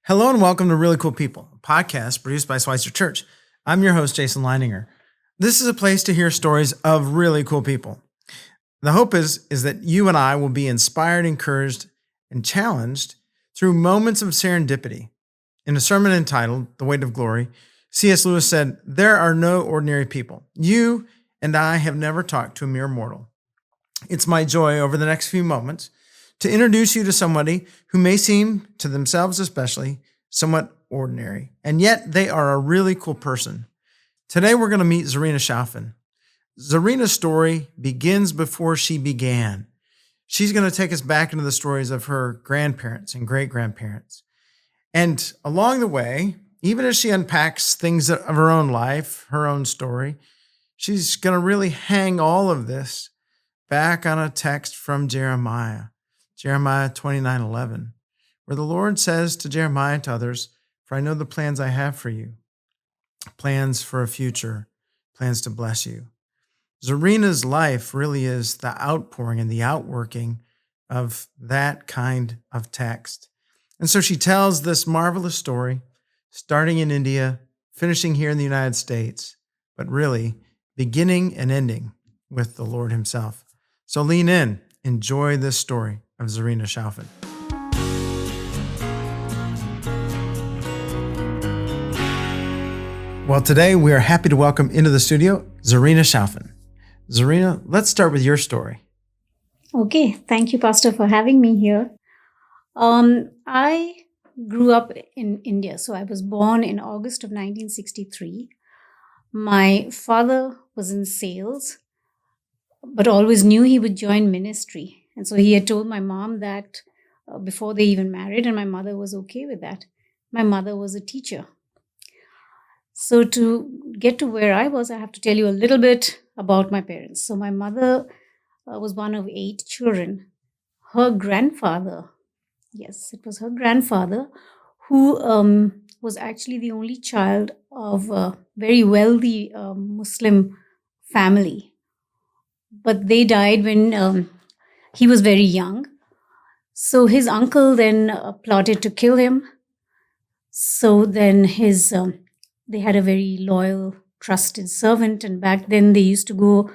Hello and welcome to Really Cool People, a podcast produced by Schweitzer Church. I'm your host, Jason Leininger. This is a place to hear stories of really cool people. The hope is that you and I will be inspired, encouraged, and challenged through moments of serendipity. In a sermon entitled The Weight of Glory, C.S. Lewis said, "There are no ordinary people. You and I have never talked to a mere mortal." It's my joy over the next few moments to introduce you to somebody who may seem, to themselves especially, somewhat ordinary, and yet they are a really cool person. Today we're going to meet Zarina Chowfin. Zarina's story begins before she began. She's going to take us back into the stories of her grandparents and great-grandparents. And along the way, even as she unpacks things of her own life, her own story, she's going to really hang all of this back on a text from Jeremiah 29:11, where the Lord says to Jeremiah and to others, "For I know the plans I have for you, plans for a future, plans to bless you." Zarina's life really is the outpouring and the outworking of that kind of text. And so she tells this marvelous story, starting in India, finishing here in the United States, but really beginning and ending with the Lord himself. So lean in, enjoy this story of Zarina Chowfin. Well, today we are happy to welcome into the studio Zarina Chowfin. Zarina, let's start with your story. Okay, thank you, Pastor, for having me here. I grew up in India, so I was born in August of 1963. My father was in sales, but always knew he would join ministry. And so he had told my mom that before they even married, and my mother was okay with that. My mother was a teacher. So to get to where I was, I have to tell you a little bit about my parents. So my mother was one of 8 children. Her grandfather, yes, it was her grandfather, who was actually the only child of a very wealthy Muslim family. But they died when he was very young. So his uncle then plotted to kill him. So then they had a very loyal, trusted servant. And back then they used to go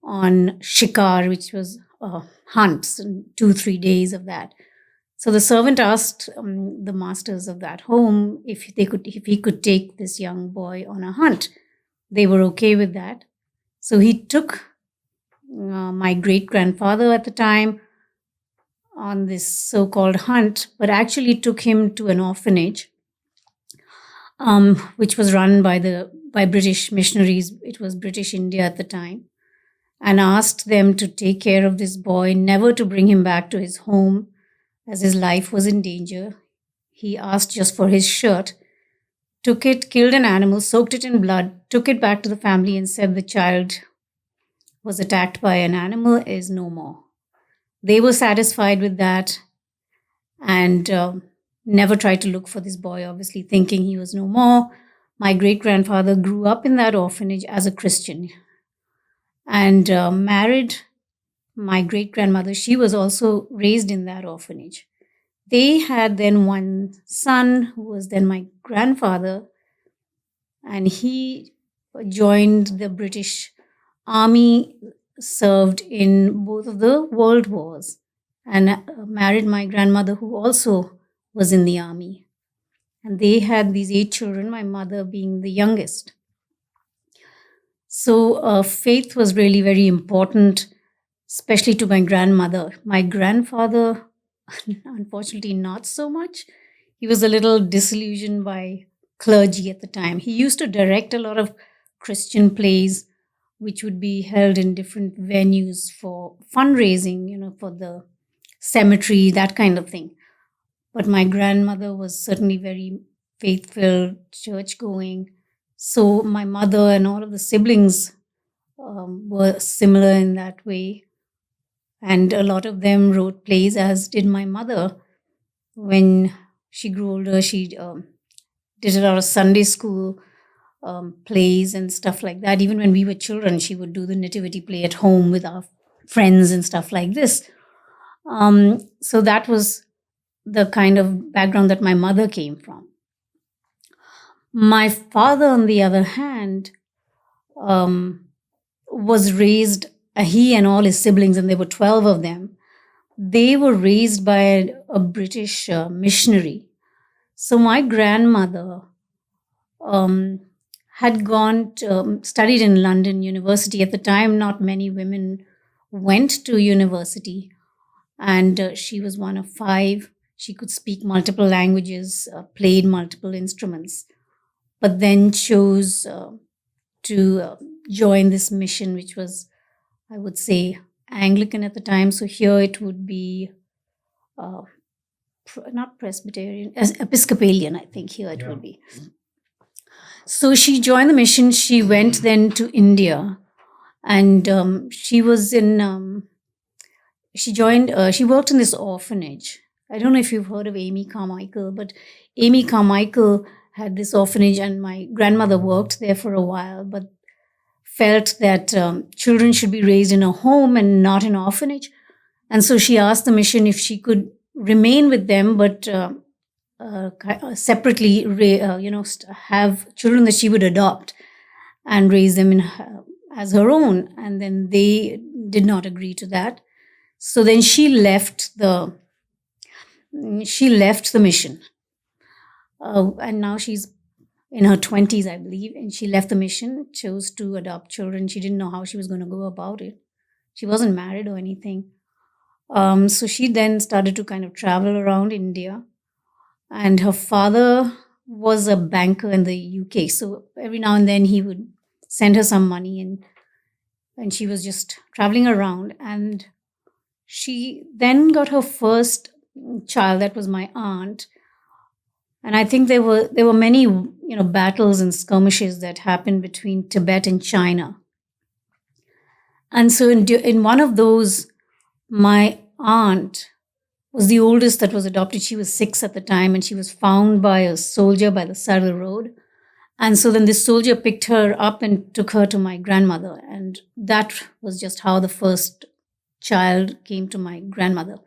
on shikar, which was hunts, and 2-3 days of that. So the servant asked the masters of that home if he could take this young boy on a hunt. They were okay with that. So he took my great-grandfather at the time on this so-called hunt, but actually took him to an orphanage, which was run by British missionaries. It was British India at the time, and asked them to take care of this boy, never to bring him back to his home, as his life was in danger. He asked just for his shirt, took it, killed an animal, soaked it in blood, took it back to the family, and said the child was attacked by an animal is no more. They were satisfied with that and never tried to look for this boy, obviously thinking he was no more. My great-grandfather grew up in that orphanage as a Christian and married my great-grandmother. She was also raised in that orphanage. They had then one son who was then my grandfather, and he joined the British Army, served in both of the world wars, and married my grandmother, who also was in the army. And they had these 8 children, my mother being the youngest. So faith was really very important, especially to my grandmother. My grandfather, unfortunately, not so much. He was a little disillusioned by clergy at the time. He used to direct a lot of Christian plays, which would be held in different venues for fundraising, for the cemetery, that kind of thing. But my grandmother was certainly very faithful, church-going. So my mother and all of the siblings were similar in that way. And a lot of them wrote plays, as did my mother. When she grew older, she did a lot of Sunday school plays and stuff like that. Even when we were children, she would do the nativity play at home with our friends and stuff like this. So that was the kind of background that my mother came from. My father, on the other hand, um, was raised, he and all his siblings, and there were 12 of them, they were raised by a British missionary. So my grandmother um, had gone to, studied in London University. At the time, not many women went to university, and she was one of five. She could speak multiple languages, played multiple instruments, but then chose to join this mission, which was, I would say, Anglican at the time. So here it would be uh, not Presbyterian, as Episcopalian, I think here it would be. So she joined the mission. She went then to India, and she was in. She worked in this orphanage. I don't know if you've heard of Amy Carmichael, but Amy Carmichael had this orphanage, and my grandmother worked there for a while, but felt that children should be raised in a home and not in an orphanage. And so she asked the mission if she could remain with them, but separately, have children that she would adopt and raise them as her own. And then they did not agree to that. So then she left the mission, and now she's in her 20s, I believe, and she left the mission, chose to adopt children. She didn't know how she was going to go about it. She wasn't married or anything. So she then started to kind of travel around India, and her father was a banker in the UK. So every now and then he would send her some money, and she was just traveling around. And she then got her first child. That was my aunt. And I think there were many, battles and skirmishes that happened between Tibet and China. And so in one of those, my aunt was the oldest that was adopted. She was 6 at the time, and she was found by a soldier by the side of the road. And so then this soldier picked her up and took her to my grandmother. And that was just how the first child came to my grandmother.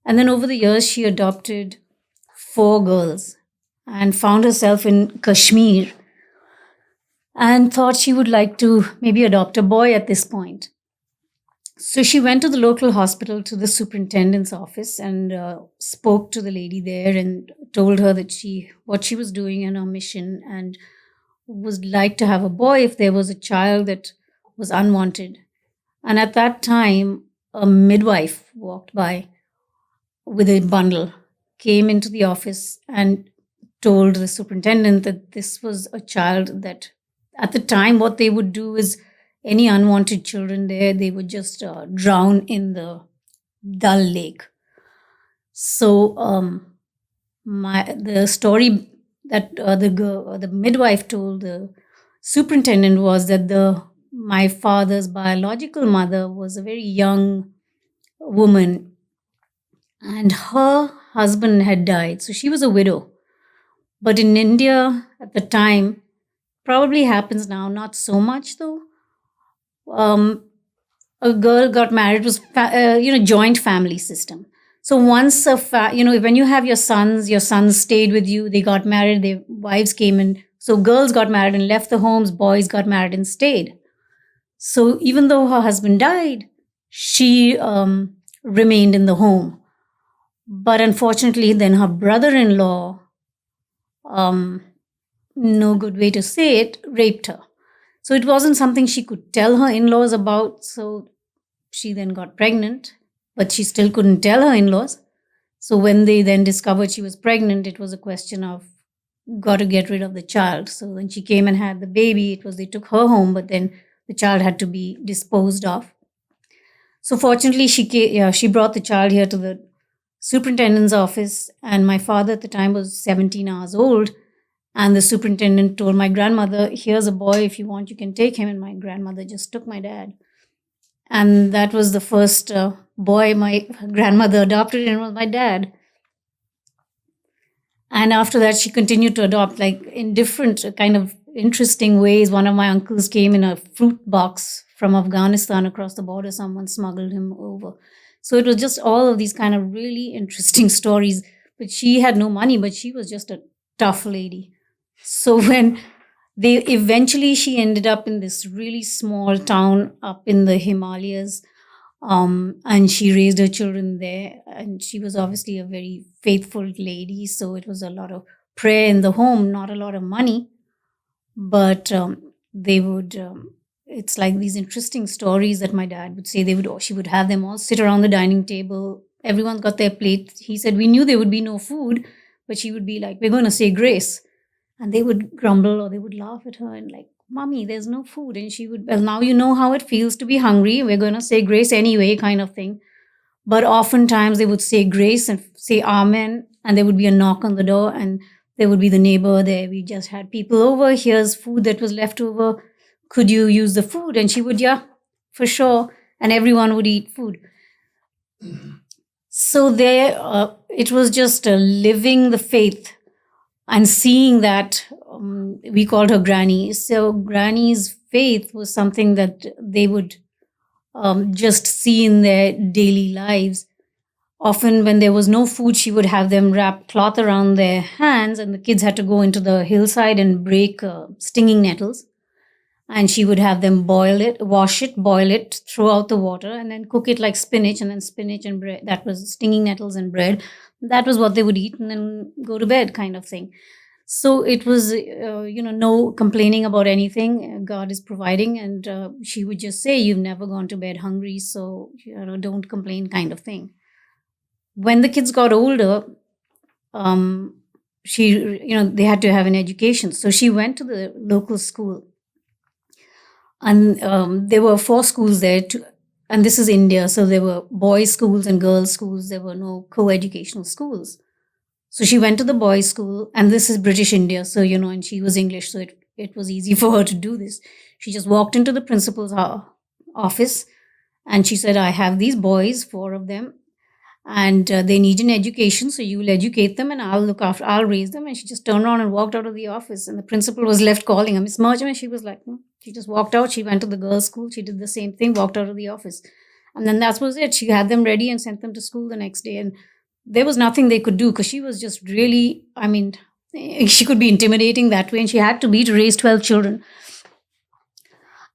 And then over the years, she adopted 4 girls and found herself in Kashmir and thought she would like to maybe adopt a boy at this point. So she went to the local hospital, to the superintendent's office, and spoke to the lady there and told her that what she was doing in her mission, and would like to have a boy if there was a child that was unwanted. And at that time, a midwife walked by with a bundle, came into the office and told the superintendent that this was a child that, at the time, what they would do is any unwanted children there, they would just drown in the Dal Lake. So the story that the midwife told the superintendent was that my father's biological mother was a very young woman, and her husband had died, so she was a widow. But in India at the time, probably happens now, not so much though. A girl got married, was joint family system. So once when you have your sons stayed with you, they got married, their wives came in. So girls got married and left the homes, boys got married and stayed. So even though her husband died, she remained in the home. But unfortunately, then her brother-in-law, no good way to say it, raped her. So it wasn't something she could tell her in-laws about. So she then got pregnant, but she still couldn't tell her in-laws. So when they then discovered she was pregnant, it was a question of got to get rid of the child. So when she came and had the baby, they took her home, but then the child had to be disposed of. So fortunately, she brought the child here to the superintendent's office, and my father at the time was 17 hours old. And the superintendent told my grandmother, here's a boy, if you want, you can take him. And my grandmother just took my dad. And that was the first boy my grandmother adopted, and was my dad. And after that, she continued to adopt, like in different kind of interesting ways. One of my uncles came in a fruit box from Afghanistan across the border. Someone smuggled him over. So it was just all of these kind of really interesting stories. but she had no money, but she was just a tough lady. So when they eventually she ended up in this really small town up in the Himalayas, and she raised her children there, and she was obviously a very faithful lady, so it was a lot of prayer in the home, not a lot of money, but they would it's like these interesting stories that my dad would say. She would have them all sit around the dining table, everyone's got their plate. He said we knew there would be no food, but she would be like, we're going to say grace, and they would grumble or they would laugh at her and like, mommy, there's no food. And she would, well, now you know how it feels to be hungry, we're going to say grace anyway, kind of thing. But oftentimes they would say grace and say amen, and there would be a knock on the door, and there would be the neighbor there. We just had people over. Here's food that was left over. Could you use the food? And she would, yeah, for sure. And everyone would eat food. So there, it was just living the faith and seeing that. We called her Granny. So Granny's faith was something that they would just see in their daily lives. Often when there was no food, she would have them wrap cloth around their hands, and the kids had to go into the hillside and break stinging nettles. And she would have them wash it, boil it, throw out the water, and then cook it like spinach, and then spinach and bread. That was stinging nettles and bread. That was what they would eat and then go to bed, kind of thing. So it was, no complaining about anything. God is providing. And she would just say, you've never gone to bed hungry, so, don't complain, kind of thing. When the kids got older, they had to have an education. So she went to the local school. And there were 4 schools there, and this is India. So there were boys' schools and girls' schools. There were no co-educational schools. So she went to the boys' school, and this is British India. So, and she was English, so it was easy for her to do this. She just walked into the principal's office, and she said, I have these boys, 4 of them, and they need an education, so you will educate them and I'll raise them. And she just turned around and walked out of the office, and the principal was left calling her, Miss Merchant, and she was like, she just walked out. She went to the girls' school, she did the same thing, walked out of the office. And then that was it. She had them ready and sent them to school the next day, and there was nothing they could do because she was just really, she could be intimidating that way, and she had to be to raise 12 children.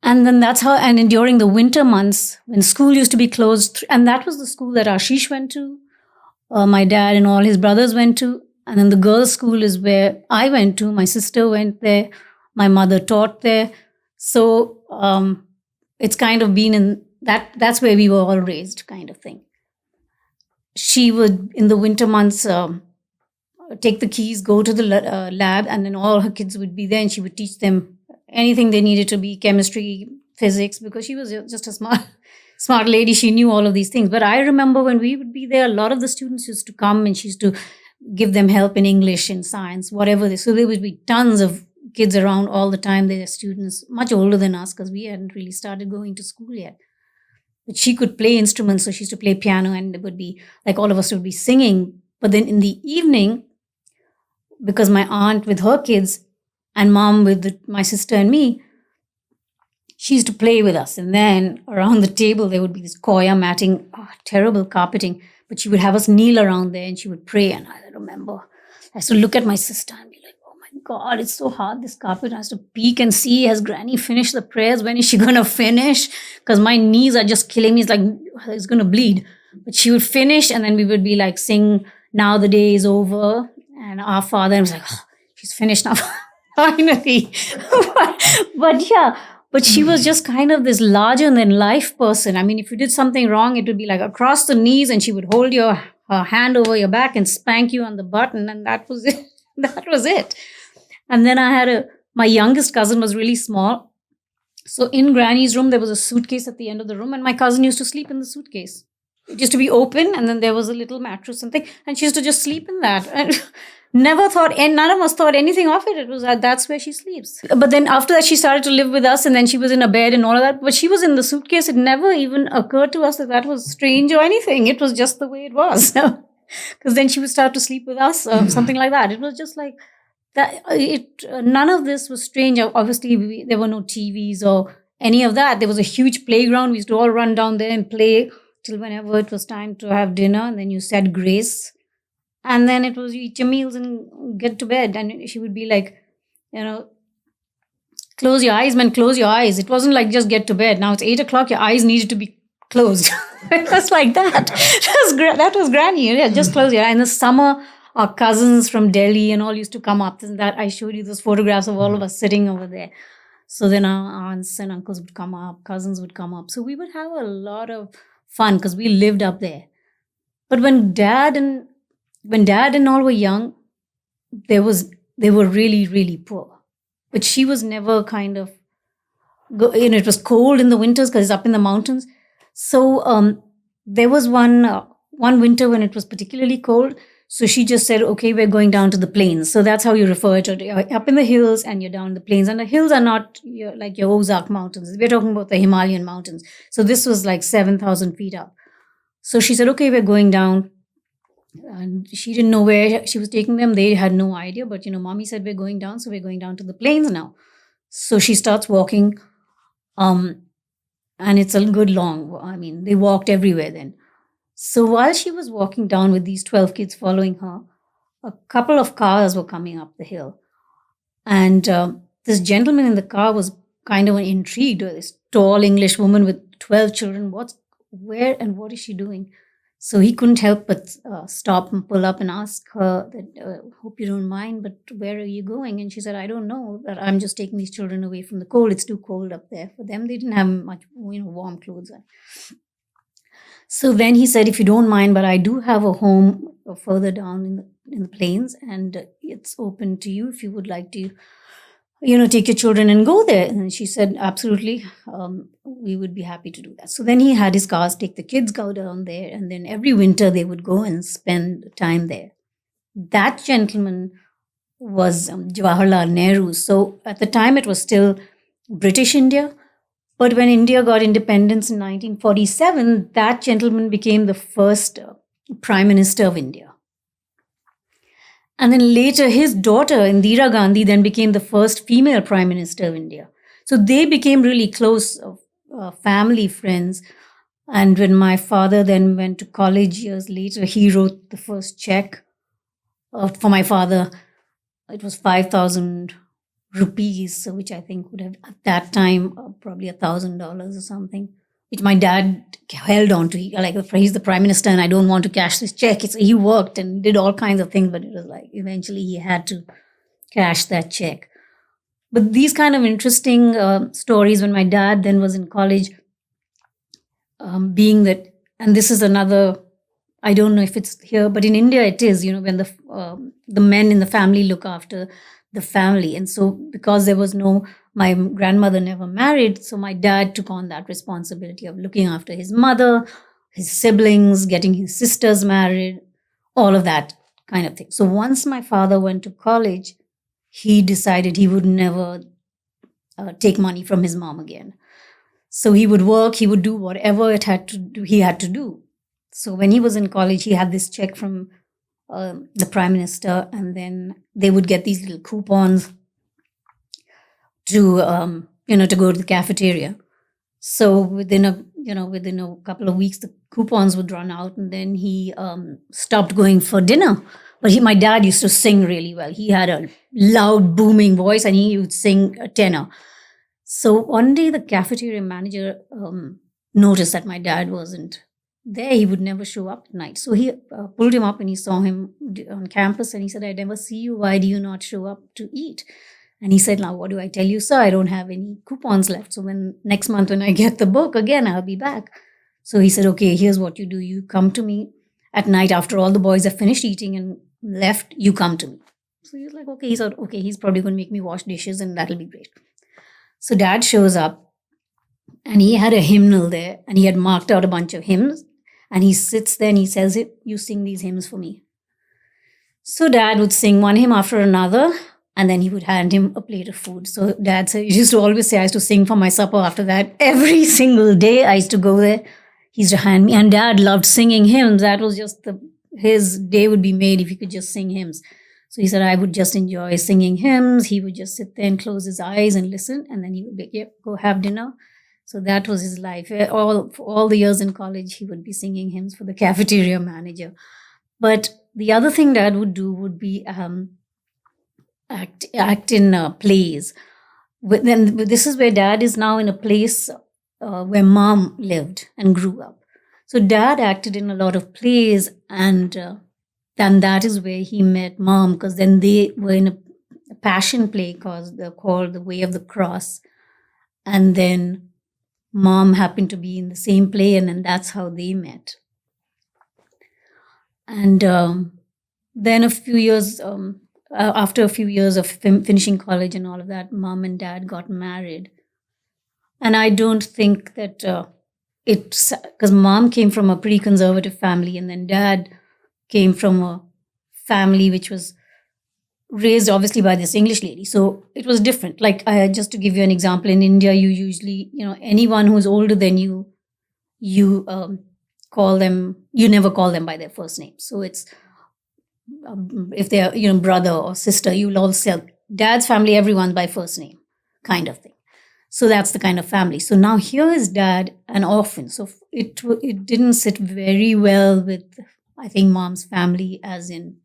And then that's how, and during the winter months when school used to be closed, and that was the school that Ashish went to, my dad and all his brothers went to, and then the girls' school is where I went to, my sister went there, my mother taught there. So it's kind of been in that's where we were all raised, kind of thing. She would, in the winter months, take the keys, go to the lab, and then all her kids would be there, and she would teach them anything they needed to be, chemistry, physics, because she was just a smart lady. She knew all of these things. But I remember when we would be there, a lot of the students used to come, and she used to give them help in English and science, whatever. So there would be tons of kids around all the time. They were students much older than us because we hadn't really started going to school yet. But she could play instruments, so she used to play piano, and it would be like all of us would be singing. But then in the evening, because my aunt with her kids and mom with my sister and me, she used to play with us. And then around the table, there would be this koya matting, terrible carpeting. But she would have us kneel around there, and she would pray. And I remember I used to look at my sister and be like, oh my God, it's so hard, this carpet. I have to peek and see, has Granny finished the prayers? When is she going to finish? Because my knees are just killing me. It's like, it's going to bleed. But she would finish, and then we would be like, sing, now the day is over. And our Father, and I was like, she's finished now. Finally. But she was just kind of this larger than life person. If you did something wrong, it would be like across the knees, and she would hold her hand over your back and spank you on the button. And that was it. That was it. And then I had my youngest cousin was really small. So in Granny's room, there was a suitcase at the end of the room, and my cousin used to sleep in the suitcase. It used to be open, and then there was a little mattress and thing, and she used to just sleep in that. And never thought, and none of us thought anything of it. It was that's where she sleeps. But then after that, she started to live with us, and then she was in a bed and all of that. But she was in the suitcase. It never even occurred to us that was strange or anything. It was just the way it was. Because then she would start to sleep with us, something like that. It was just like that. None of this was strange. Obviously, there were no TVs or any of that. There was a huge playground. We used to all run down there and play till whenever it was time to have dinner. And then you said grace. And then it was, you eat your meals and get to bed. And she would be like, you know, close your eyes, man, close your eyes. It wasn't like just get to bed. Now it's 8 o'clock, your eyes needed to be closed. It was like that. That was granny. Yeah, just close your eyes. In the summer, our cousins from Delhi and all used to come up. And that I showed you those photographs of all of us sitting over there. So then our aunts and uncles would come up, cousins would come up. So we would have a lot of fun because we lived up there. But when dad and all were young, they were really, really poor. But she was never kind of, it was cold in the winters because it's up in the mountains. So there was one winter when it was particularly cold. So she just said, okay, we're going down to the plains. So that's how you refer to it. You're up in the hills and you're down the plains. And the hills are not like your Ozark mountains. We're talking about the Himalayan mountains. So this was like 7,000 feet up. So she said, okay, we're going down. And she didn't know where she was taking them. They had no idea. But, mommy said, we're going down. So we're going down to the plains now. So she starts walking. And it's a good long, they walked everywhere then. So while she was walking down with these 12 kids following her, a couple of cars were coming up the hill. And this gentleman in the car was kind of intrigued. This tall English woman with 12 children. Where and what is she doing? So he couldn't help but stop and pull up and ask her that, hope you don't mind, but where are you going? And she said, I don't know, that I'm just taking these children away from the cold. It's too cold up there for them. They didn't have much, warm clothes on. So then he said, if you don't mind, but I do have a home further down in the plains, and it's open to you if you would like to, take your children and go there. And she said, absolutely, we would be happy to do that. So then he had his cars take the kids, go down there, and then every winter they would go and spend time there. That gentleman was Jawaharlal Nehru. So at the time it was still British India. But when India got independence in 1947, that gentleman became the first Prime Minister of India. And then later, his daughter, Indira Gandhi, then became the first female Prime Minister of India. So they became really close family friends. And when my father then went to college years later, he wrote the first check for my father. It was 5,000 rupees, which I think would have at that time probably $1,000 or something, which my dad held on to. Like, he's the prime minister and I don't want to cash this check. He worked and did all kinds of things, but it was like eventually he had to cash that check. But these kind of interesting stories when my dad then was in college, being that, and this is another, I don't know if it's here, but in India it is, when the men in the family look after the family. And so because there was my grandmother never married, so my dad took on that responsibility of looking after his mother, his siblings, getting his sisters married, all of that kind of thing. So once my father went to college, he decided he would never take money from his mom again. So he would work, he would do whatever he had to do. So when he was in college, he had this check from the prime minister, and then they would get these little coupons to go to the cafeteria. So within a couple of weeks, the coupons would run out, and then he stopped going for dinner. But my dad used to sing really well. He had a loud, booming voice, and he would sing a tenor. So one day, the cafeteria manager noticed that my dad wasn't there. He would never show up at night. So he pulled him up and he saw him on campus, and he said, I never see you. Why do you not show up to eat? And he said, now, what do I tell you, sir? I don't have any coupons left. So next month when I get the book again, I'll be back. So he said, okay, here's what you do. You come to me at night after all the boys have finished eating and left, you come to me. So he was like, okay. He thought, okay, he's probably going to make me wash dishes and that'll be great. So dad shows up and he had a hymnal there and he had marked out a bunch of hymns. And he sits there and he says, you sing these hymns for me. So dad would sing one hymn after another, and then he would hand him a plate of food. So dad said, he used to always say, I used to sing for my supper after that. Every single day I used to go there. He used to hand me, and dad loved singing hymns. That was just his day would be made if he could just sing hymns. So he said, I would just enjoy singing hymns. He would just sit there and close his eyes and listen. And then he would be, yep, go have dinner. So that was his life. For all the years in college, he would be singing hymns for the cafeteria manager. But The other thing dad would do would be act in plays. Then this is where dad is now in a place where mom lived and grew up. So dad acted in a lot of plays, and then that is where he met mom, because then they were in a passion play called The Way of the Cross, and then mom happened to be in the same play, and then that's how they met. And then after a few years of finishing college and all of that, mom and dad got married. And I don't think that it's because mom came from a pretty conservative family, and then dad came from a family which was raised obviously by this English lady. So it was different. Like, just to give you an example, in India, you usually, anyone who's older than you, you never call them by their first name. So it's, if they're, brother or sister, you'll all say dad's family, everyone by first name kind of thing. So that's the kind of family. So now here is dad, an orphan. So it didn't sit very well with, I think, mom's family, as in,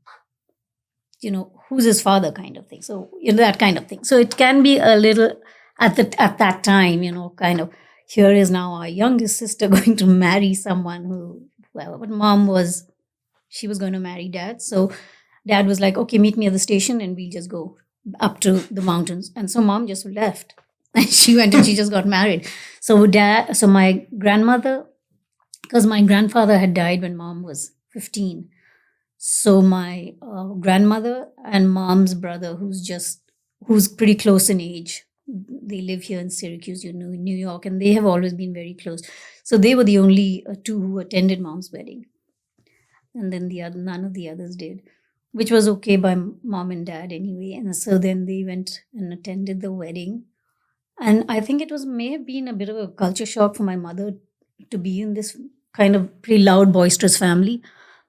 who's his father kind of thing. So, that kind of thing. So it can be a little, at that time, kind of, here is now our youngest sister going to marry someone who, well, but mom she was going to marry dad. So dad was like, okay, meet me at the station and we'll just go up to the mountains. And so mom just left. And she went and she just got married. So my grandmother, because my grandfather had died when mom was 15. So my grandmother and mom's brother, who's pretty close in age, they live here in Syracuse, New York, and they have always been very close. So they were the only two who attended mom's wedding. And then none of the others did, which was okay by mom and dad anyway. And so then they went and attended the wedding. And I think it may have been a bit of a culture shock for my mother to be in this kind of pretty loud, boisterous family,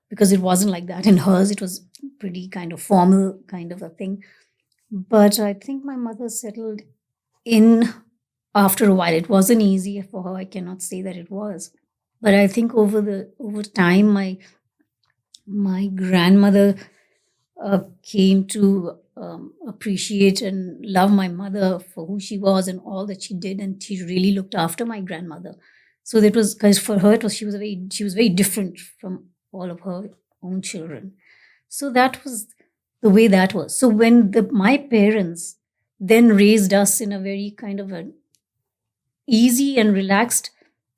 because it wasn't like that in hers. It was pretty kind of formal kind of a thing. But I think my mother settled in after a while. It wasn't easy for her. I cannot say that it was. But I think over time, my grandmother came to appreciate and love my mother for who she was and all that she did, and she really looked after my grandmother. So that was, because for her she was very different from all of her own children. So that was the way that was. So when my parents then raised us in a very kind of an easy and relaxed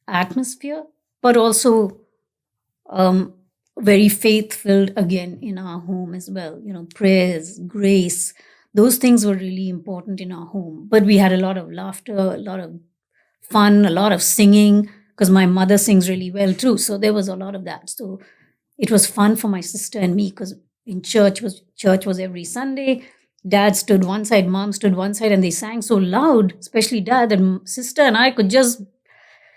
atmosphere, but also very faith-filled again in our home as well. Prayers, grace, those things were really important in our home. But we had a lot of laughter, a lot of fun, a lot of singing, because my mother sings really well too. So there was a lot of that. So it was fun for my sister and me, because in church was every Sunday. Dad stood one side, mom stood one side, and they sang so loud, especially dad, that sister and I could just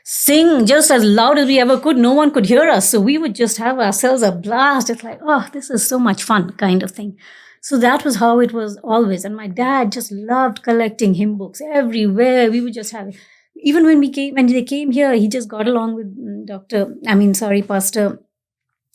sing just as loud as we ever could. No one could hear us. So we would just have ourselves a blast. It's like, oh, this is so much fun kind of thing. So that was how it was always. And my dad just loved collecting hymn books everywhere. We would just have it. Even when they came here, he just got along with Pastor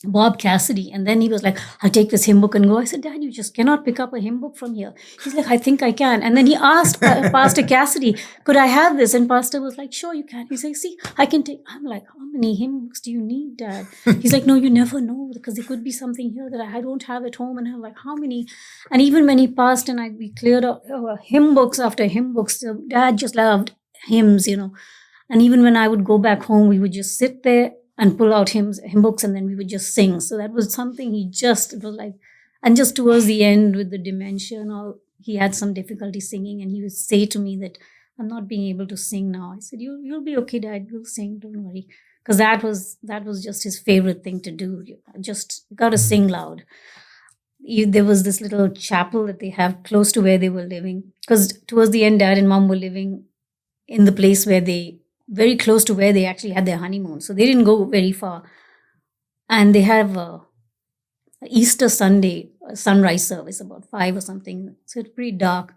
Bob Cassidy. And then he was like, I'll take this hymn book and go. I said, Dad, you just cannot pick up a hymn book from here. He's like, I think I can. And then he asked Pastor Cassidy, could I have this? And Pastor was like, sure, you can. He's like, see, I can take. I'm like, how many hymn books do you need, Dad? He's like, no, you never know, because there could be something here that I don't have at home. And I'm like, how many? And even when he passed and we cleared up hymn books after hymn books, so Dad just loved hymns, And even when I would go back home, we would just sit there and pull out hymn books, and then we would just sing. So that was something it was like, and just towards the end with the dementia and all, he had some difficulty singing, and he would say to me that I'm not being able to sing now. I said, you'll be okay, Dad, you'll sing, don't worry. Because that was just his favorite thing to do. You just got to sing loud. There was this little chapel that they have close to where they were living, because towards the end, Dad and Mom were living in the place very close to where they actually had their honeymoon. So they didn't go very far. And they have a Easter Sunday sunrise service about 5 or something. So it's pretty dark,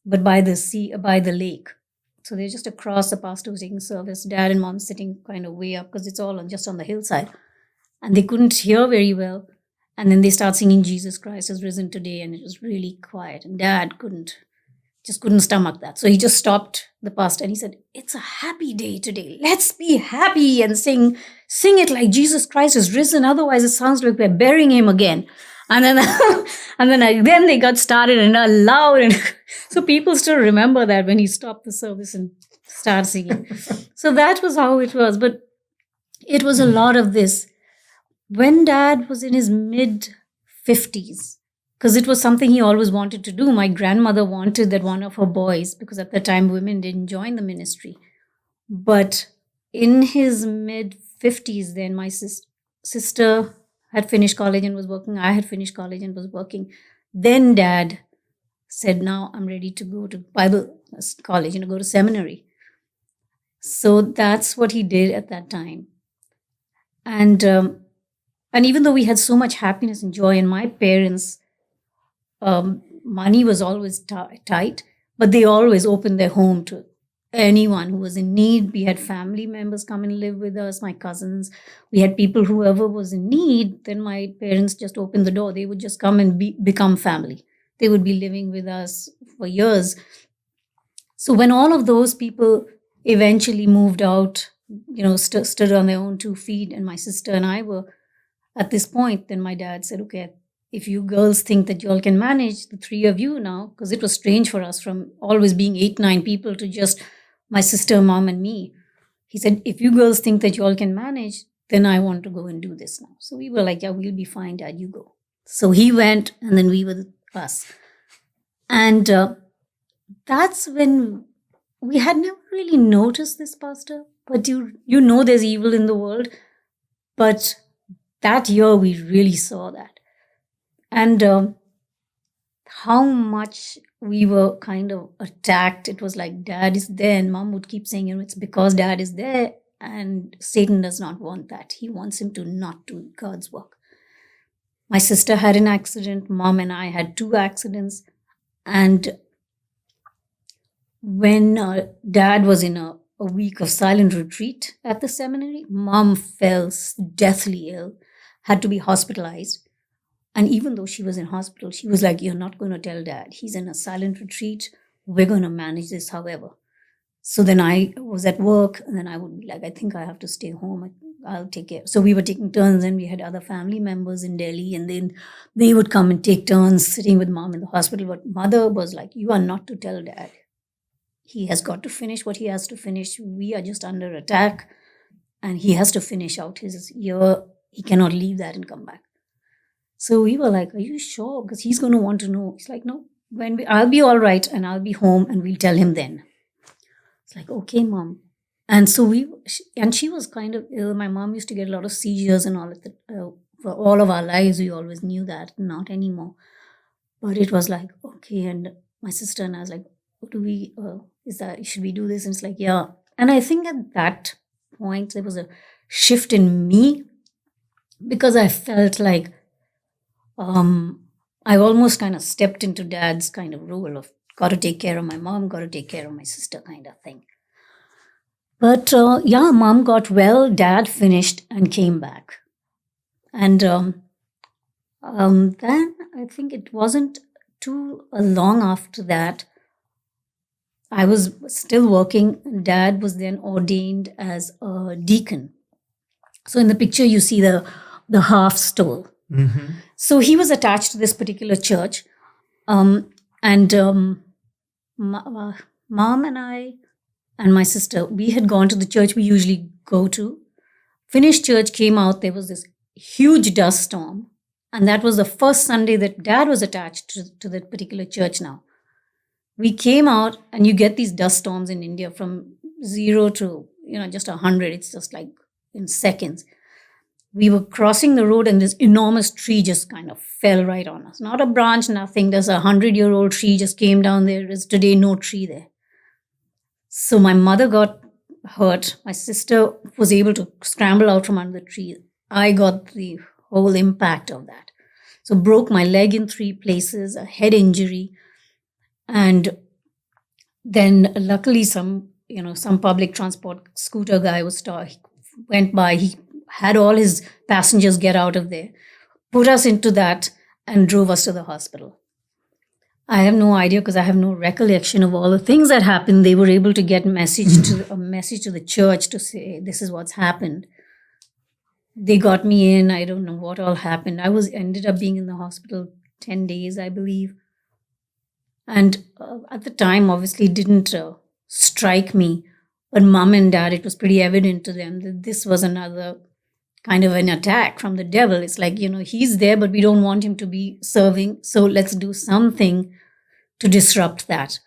but by the lake. So they're just across. The pastor was taking service. Dad and Mom sitting kind of way up, because it's all just on the hillside. And they couldn't hear very well. And then they start singing Jesus Christ has risen today, and it was really quiet. And Dad couldn't stomach that. So he just stopped the pastor and he said, "It's a happy day today. Let's be happy and sing it like Jesus Christ has risen. Otherwise, it sounds like we're burying him again." And then, then they got started and loud. And so people still remember that when he stopped the service and started singing. So that was how it was. But it was a lot of this. When Dad was in his mid-50s, because it was something he always wanted to do. My grandmother wanted that one of her boys, because at the time women didn't join the ministry. But in his mid-50s, then my sister had finished college and was working. I had finished college and was working. Then Dad said, "Now I'm ready to go to Bible college, go to seminary." So that's what he did at that time. And even though we had so much happiness and joy, and my parents, money was always tight, but they always opened their home to anyone who was in need. We had family members come and live with us, my cousins. We had people, whoever was in need, then my parents just opened the door. They would just come and become family. They would be living with us for years. So when all of those people eventually moved out, stood on their own 2 feet, and my sister and I were at this point, then my dad said, "Okay, if you girls think that you all can manage, the 3 of you now," because it was strange for us from always being 8, 9 people to just my sister, mom, and me. He said, "If you girls think that you all can manage, then I want to go and do this now." So we were like, "Yeah, we'll be fine, Dad, you go." So he went, and then we were us. And that's when we had never really noticed this, Pastor, but you know there's evil in the world. But that year we really saw that. And how much we were kind of attacked. It was like, Dad is there, and Mom would keep saying, it's because Dad is there, and Satan does not want that. He wants him to not do God's work. My sister had an accident. Mom and I had 2 accidents. And when Dad was in a week of silent retreat at the seminary, Mom fell deathly ill, had to be hospitalized. And even though she was in hospital, she was like, "You're not going to tell Dad. He's in a silent retreat. We're going to manage this however." So then I was at work, and then I would be like, "I think I have to stay home. I'll take care." So we were taking turns, and we had other family members in Delhi, and then they would come and take turns sitting with Mom in the hospital. But Mother was like, "You are not to tell Dad. He has got to finish what he has to finish. We are just under attack, and he has to finish out his year. He cannot leave that and come back." So we were like, "Are you sure? Because he's going to want to know." He's like, "No, I'll be all right, and I'll be home, and we'll tell him then." It's like, "Okay, Mom." And so she was kind of ill. My mom used to get a lot of seizures and all of that. For all of our lives, we always knew that, not anymore. But it was like, okay. And my sister and I was like, "What do we, should we do this?" And it's like, yeah. And I think at that point, there was a shift in me, because I felt like I almost kind of stepped into Dad's kind of role of got to take care of my mom, got to take care of my sister kind of thing. But Mom got well, Dad finished and came back. And then I think it wasn't too long after that, I was still working. Dad was then ordained as a deacon. So in the picture, you see the half stole. Mm-hmm. So he was attached to this particular church. Mom and I and my sister, we had gone to the church we usually go to. Finished church, came out, there was this huge dust storm. And that was the first Sunday that Dad was attached to that particular church now. We came out, and you get these dust storms in India from 0 to, just 100. It's just like in seconds. We were crossing the road, and this enormous tree just kind of fell right on us. Not a branch, nothing. There's a 100-year-old tree just came down there. There's today no tree there. So my mother got hurt. My sister was able to scramble out from under the tree. I got the whole impact of that. So broke my leg in 3 places, a head injury. And then luckily some public transport scooter guy went by. He had all his passengers get out of there, put us into that and drove us to the hospital. I have no idea because I have no recollection of all the things that happened. They were able to get a message to the church to say this is what's happened. They got me in. I don't know what all happened. I ended up being in the hospital 10 days, I believe. And at the time, obviously, it didn't strike me. But mom and dad, it was pretty evident to them that this was another kind of an attack from the devil. It's like, he's there, but we don't want him to be serving. So let's do something to disrupt that.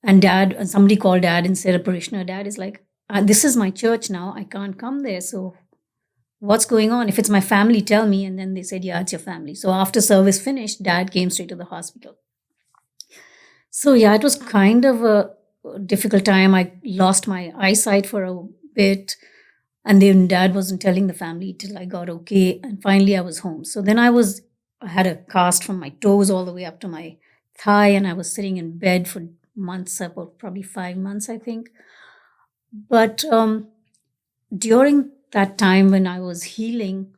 And somebody called dad and said, a parishioner dad is like, this is my church now. I can't come there. So what's going on? If it's my family, tell me. And then they said, yeah, it's your family. So after service finished, dad came straight to the hospital. So yeah, it was kind of a difficult time. I lost my eyesight for a bit. And then dad wasn't telling the family till I got okay. And finally I was home. So then I had a cast from my toes all the way up to my thigh. And I was sitting in bed for months, about probably 5 months, I think. But during that time when I was healing,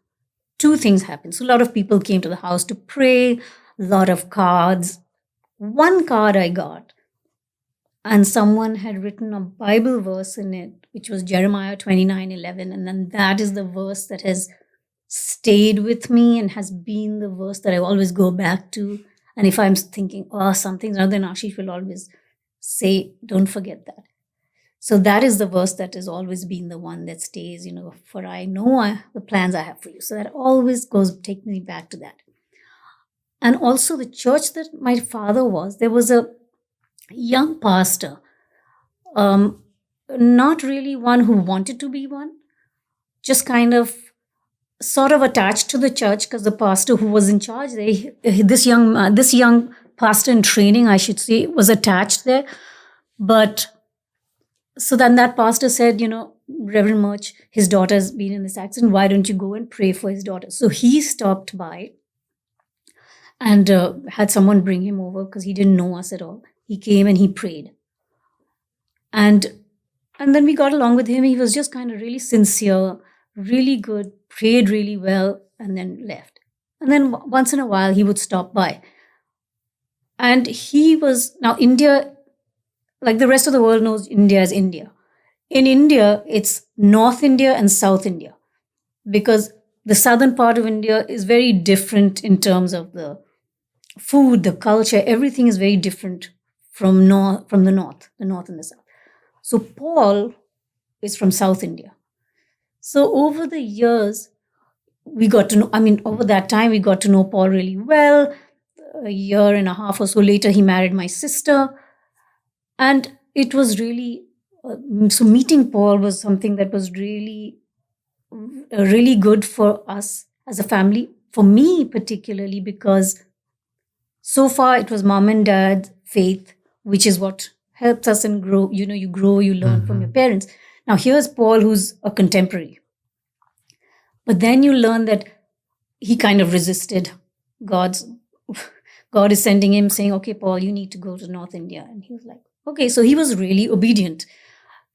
2 things happened. So a lot of people came to the house to pray, a lot of cards. One card I got, and someone had written a Bible verse in it, which was Jeremiah 29:11. And then that is the verse that has stayed with me and has been the verse that I always go back to. And if I'm thinking, something's wrong, then Ashish will always say, don't forget that. So that is the verse that has always been the one that stays, for I know the plans I have for you. So that always takes me back to that. And also the church that my father was, there was a young pastor, not really one who wanted to be one, just kind of sort of attached to the church because the pastor who was in charge, this young pastor in training, I should say, was attached there. But so then that pastor said, Reverend Murch, his daughter's been in this accident. Why don't you go and pray for his daughter? So he stopped by and had someone bring him over because he didn't know us at all. He came and he prayed. And then we got along with him. He was just kind of really sincere, really good, prayed really well, and then left. And then once in a while, he would stop by. And now India, like the rest of the world knows India as India. In India, it's North India and South India, because the southern part of India is very different in terms of the food, the culture, everything is very different from the north and the south. So Paul is from South India. So over the years, over that time, we got to know Paul really well. A year and a half or so later, he married my sister. And it was really, so meeting Paul was something that was really, really good for us as a family. For me particularly, because so far it was mom and dad's faith, which is what helps us and grow. You grow, you learn from your parents. Now here's Paul, who's a contemporary. But then you learn that he kind of resisted God is sending him saying, okay, Paul, you need to go to North India. And he was like, okay. So he was really obedient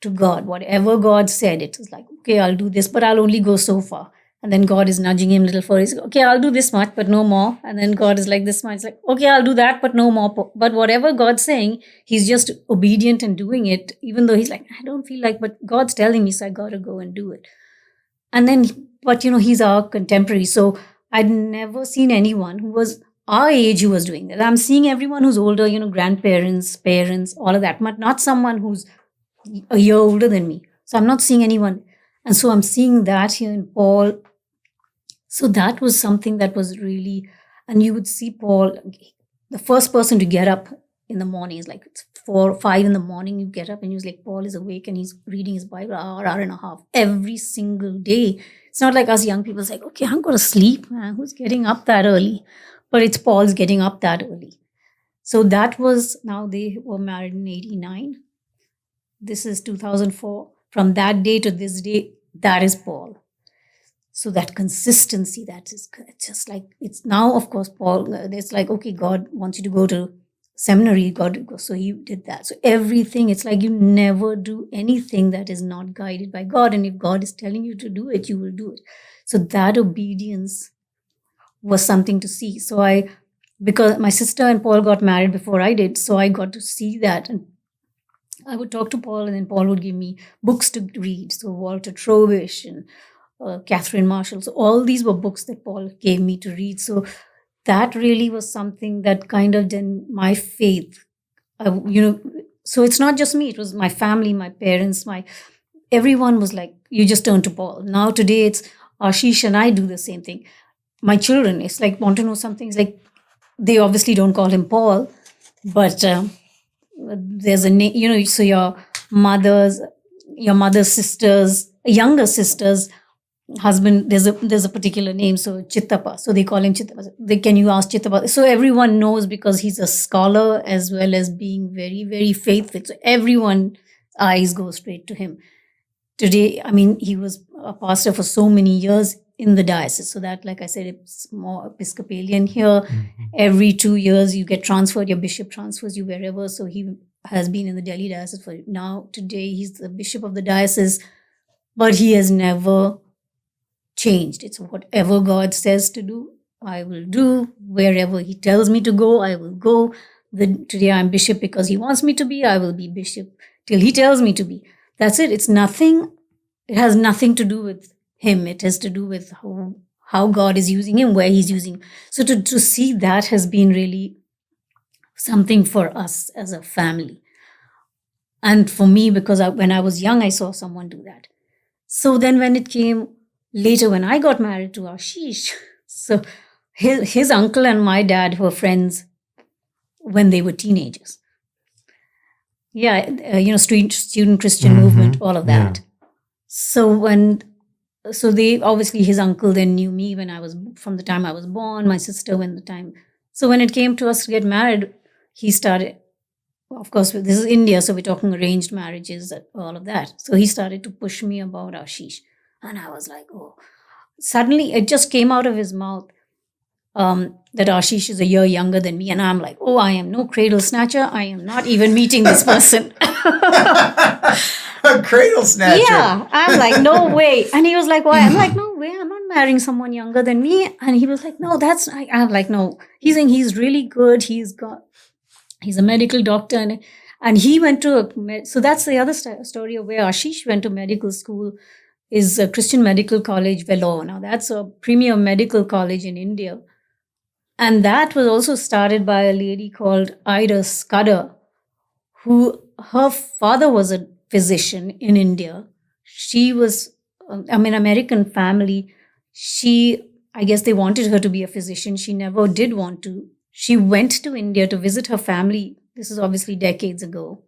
to God. Whatever God said, it was like, okay, I'll do this, but I'll only go so far. And then God is nudging him a little further. He's like, okay, I'll do this much, but no more. And then God is like this much. It's like, okay, I'll do that, but no more. But whatever God's saying, he's just obedient and doing it, even though he's like, I don't feel like, but God's telling me, so I got to go and do it. And then, but he's our contemporary. So I'd never seen anyone who was our age who was doing that. I'm seeing everyone who's older, grandparents, parents, all of that, but not someone who's a year older than me. So I'm not seeing anyone. And so I'm seeing that here in Paul. So that was something that was really, and you would see Paul, the first person to get up in the morning is like 4 or 5 in the morning. You get up and he's like, Paul is awake and he's reading his Bible hour and a half every single day. It's not like us young people. It's like, okay, I'm going to sleep, man. Who's getting up that early? But it's Paul's getting up that early. So that was, now they were married in 89. This is 2004. From that day to this day, that is Paul. So that consistency, that is just like, it's now, of course, Paul, it's like, okay, God wants you to go to seminary, God to go. So he did that. So everything, it's like you never do anything that is not guided by God. And if God is telling you to do it, you will do it. So that obedience was something to see. So because my sister and Paul got married before I did, so I got to see that. And I would talk to Paul, and then Paul would give me books to read. So Walter Trovish and Catherine Marshall. So all these were books that Paul gave me to read. So that really was something that kind of did my faith. So it's not just me. It was my family, my parents, everyone was like, you just turn to Paul. Now today it's Ashish and I do the same thing. My children, it's like, want to know something. It's like, they obviously don't call him Paul, but there's a name, so your mother's sisters, younger sisters, husband, there's a particular name, so Chittappa, so they call him Chittappa. Can you ask Chittappa? So everyone knows, because he's a scholar as well as being very, very faithful. So everyone's eyes go straight to him. Today, he was a pastor for so many years in the diocese. So that, like I said, it's more Episcopalian here. Mm-hmm. Every 2 years you get transferred, your bishop transfers you wherever. So he has been in the Delhi diocese for now. Today he's the bishop of the diocese, but he has never changed. It's whatever God says to do, I will do. Wherever he tells me to go, I will go. Today I'm bishop because he wants me to be. I will be bishop till he tells me to be. That's it. It has nothing to do with him. It has to do with how God is using him, where he's using him. So to see that has been really something for us as a family. And for me, because when I was young, I saw someone do that. So then when it came later, when I got married to Ashish, so his uncle and my dad were friends when they were teenagers. Yeah, student Christian movement, all of that. Yeah. So they, obviously his uncle then knew me from the time I was born, my sister So when it came to us to get married, he started, of course, this is India, so we're talking arranged marriages, all of that. So he started to push me about Ashish. And I was like, oh, suddenly it just came out of his mouth that Ashish is a year younger than me. And I'm like, oh, I am no cradle snatcher. I am not even meeting this person. A cradle snatcher. Yeah. I'm like, no way. And he was like, why? I'm like, no way. I'm not marrying someone younger than me. And he was like, no, I'm like, no. He's saying he's really good. He's a medical doctor. And he went to, so that's the other story of where Ashish went to medical school, is a Christian Medical College, Vellore. Now that's a premier medical college in India. And that was also started by a lady called Ida Scudder, her father was a physician in India. She was, American family. I guess they wanted her to be a physician. She never did want to. She went to India to visit her family. This is obviously decades ago.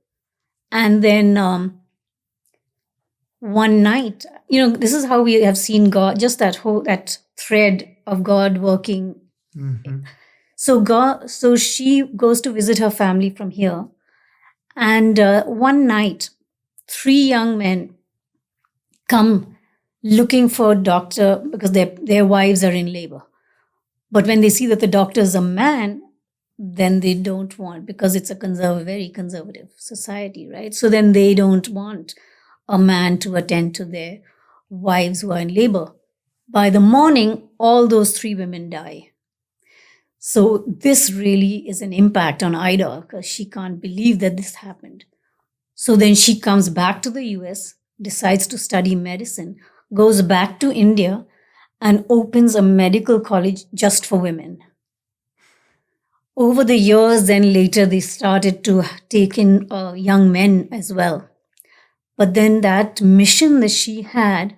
And then one night, this is how we have seen God, just that thread of God working. Mm-hmm. So she goes to visit her family from here. And one night, 3 young men come looking for a doctor because their wives are in labor. But when they see that the doctor is a man, then they don't want, because it's a very conservative society, right? So then they don't want a man to attend to their wives who are in labor. By the morning, all those 3 women die. So this really is an impact on Ida, because she can't believe that this happened. So then she comes back to the US, decides to study medicine, goes back to India, and opens a medical college just for women. Over the years, then later, they started to take in young men as well. But then that mission that she had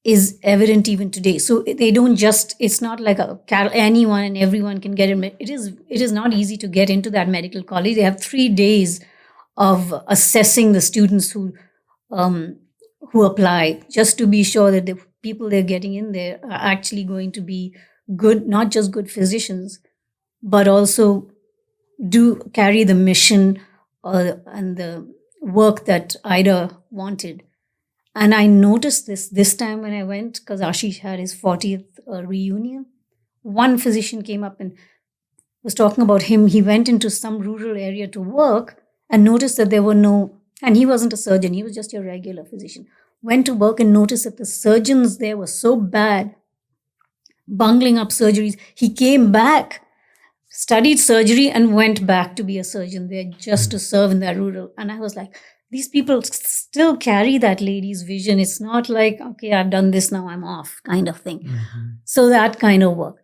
is evident even today. So they don't it's not like anyone and everyone can get in. It is not easy to get into that medical college. They have 3 days of assessing the students who apply, just to be sure that the people they're getting in there are actually going to be good, not just good physicians, but also do carry the mission and the work that Ida wanted. And I noticed this time when I went, because Ashish had his 40th reunion. One physician came up and was talking about him. He went into some rural area to work and noticed that there were and he wasn't a surgeon, he was just a regular physician. Went to work and noticed that the surgeons there were so bad bungling up surgeries. He came back, studied surgery, and went back to be a surgeon there just to serve in that rural. And I was like, these people still carry that lady's vision. It's not like, okay, I've done this, now I'm off kind of thing. So that kind of work.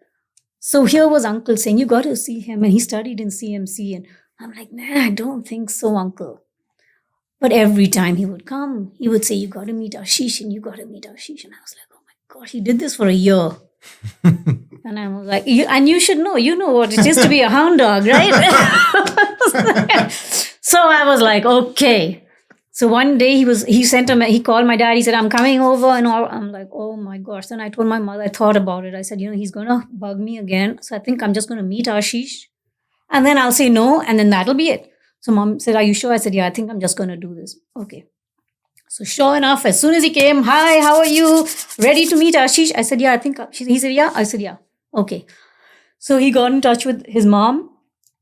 So here was uncle saying, you got to see him. And he studied in CMC. And I'm like, nah, I don't think so, uncle. But every time he would come, he would say, you got to meet Ashish and you got to meet Ashish. And I was like, oh my God, he did this for a year. And I was like, and you should know, you know what it is to be a hound dog, right? So I was like, okay. So one day he called my dad. He said, I'm coming over and all. I'm like, oh my gosh. Then I told my mother, I thought about it. I said, he's going to bug me again. So I think I'm just going to meet Ashish. And then I'll say no. And then that'll be it. So mom said, are you sure? I said, yeah, I think I'm just going to do this. Okay. So sure enough, as soon as he came, hi, how are you? Ready to meet Ashish? I said, yeah, I think. He said, yeah. I said, yeah. Okay. So he got in touch with his mom.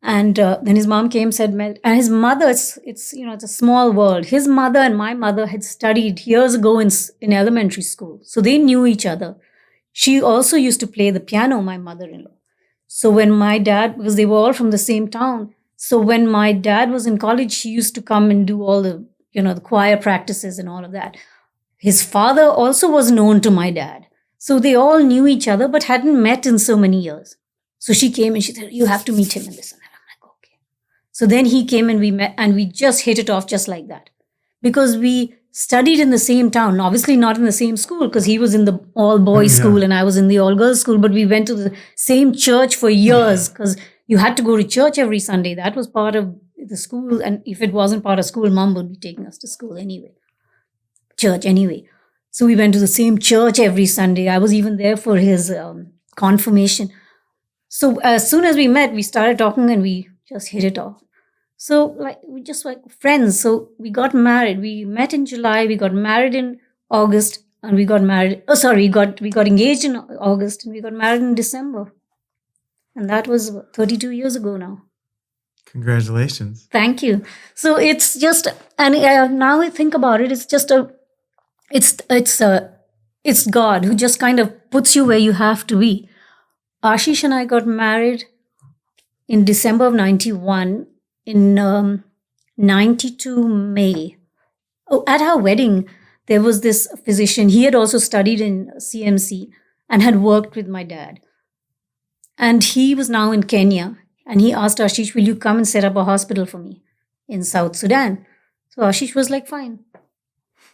And then his mom came, said, and his mother, it's a small world. His mother and my mother had studied years ago in elementary school. So they knew each other. She also used to play the piano, my mother-in-law. So when my dad, because they were all from the same town. So when my dad was in college, she used to come and do all the, the choir practices and all of that. His father also was known to my dad. So they all knew each other, but hadn't met in so many years. So she came and she said, you have to meet him and this and that. So then he came and we met and we just hit it off just like that. Because we studied in the same town, obviously not in the same school because he was in the all-boys school and I was in the all-girls school, but we went to the same church for years because you had to go to church every Sunday. That was part of the school. And if it wasn't part of school, mom would be taking us to school anyway. Church anyway. So we went to the same church every Sunday. I was even there for his confirmation. So as soon as we met, we started talking and we just hit it off. So we just like friends. So we got married. We met in July. We got married in August, and we got married. We got engaged in August, and we got married in December. And that was 32 years ago now. Congratulations! Thank you. So it's just, and now I think about it, it's just it's God who just kind of puts you where you have to be. Ashish and I got married in December of 91. In 92 May. Oh, at our wedding, there was this physician. He had also studied in CMC and had worked with my dad. And he was now in Kenya. And he asked Ashish, will you come and set up a hospital for me in South Sudan? So Ashish was like, fine.